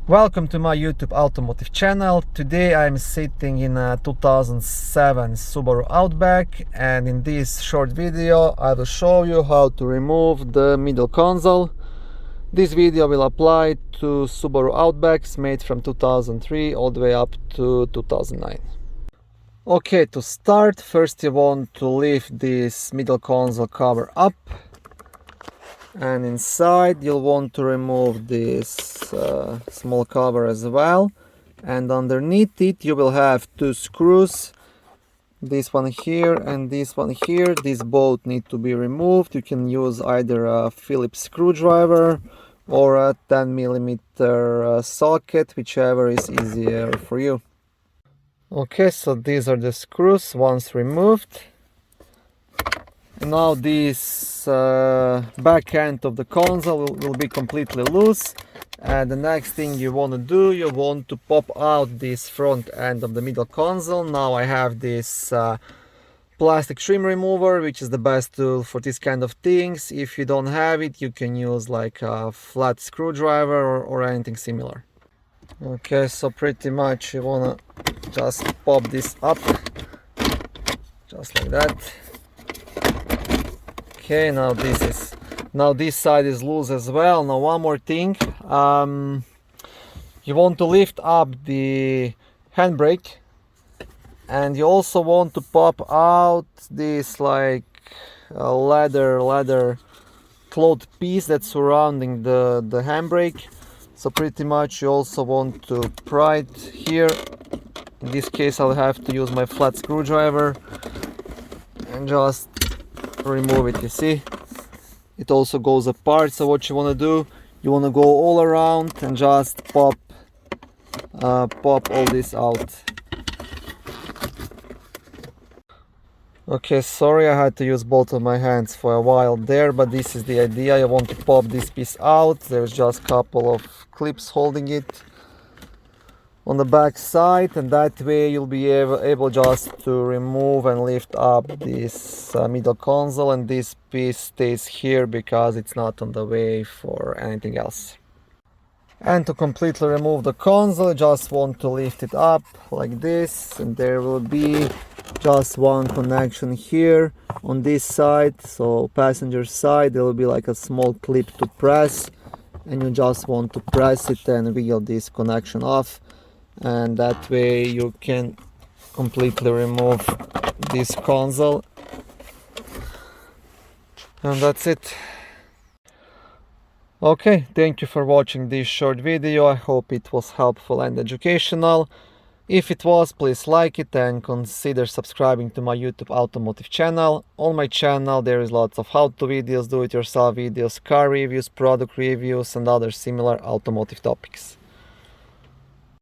Welcome to my YouTube automotive channel. Today I'm sitting in a 2007 Subaru Outback, and in this short video I will show you how to remove the middle console. This video will apply to Subaru Outbacks made from 2003 all the way up to 2009. Okay, to start, first you want to lift this middle console cover up, and inside you'll want to remove this small cover as well, and underneath it you will have two screws, this one here and this one here. These both need to be removed. You can use either a Phillips screwdriver or a 10mm socket, whichever is easier for you. Okay, so these are the screws once removed. Now this back end of the console will be completely loose, and the next thing you want to do, you want to pop out this front end of the middle console. Now I have this plastic trim remover, which is the best tool for this kind of things. If you don't have it, you can use like a flat screwdriver or anything similar. Okay, so pretty much you want to just pop this up just like that. Okay, now this side is loose as well. Now one more thing, you want to lift up the handbrake, and you also want to pop out this like leather cloth piece that's surrounding the handbrake. So pretty much you also want to pry it here. In this case I'll have to use my flat screwdriver and just remove it. You see, it also goes apart. So what you want to do, you want to go all around and just pop all this out. Okay, sorry I had to use both of my hands for a while there, but this is the idea. You want to pop this piece out. There's just a couple of clips holding it on the back side, and that way you'll be able just to remove and lift up this middle console, and this piece stays here because it's not on the way for anything else. And to completely remove the console, you just want to lift it up like this, and there will be just one connection here on this side. So passenger side, there will be like a small clip to press, and you just want to press it and wheel this connection off, and that way you can completely remove this console, and that's it. Okay, thank you for watching this short video. I hope it was helpful and educational. If it was, please like it and consider subscribing to my YouTube automotive channel. On my channel there is lots of how-to videos, do-it-yourself videos, car reviews, product reviews and other similar automotive topics.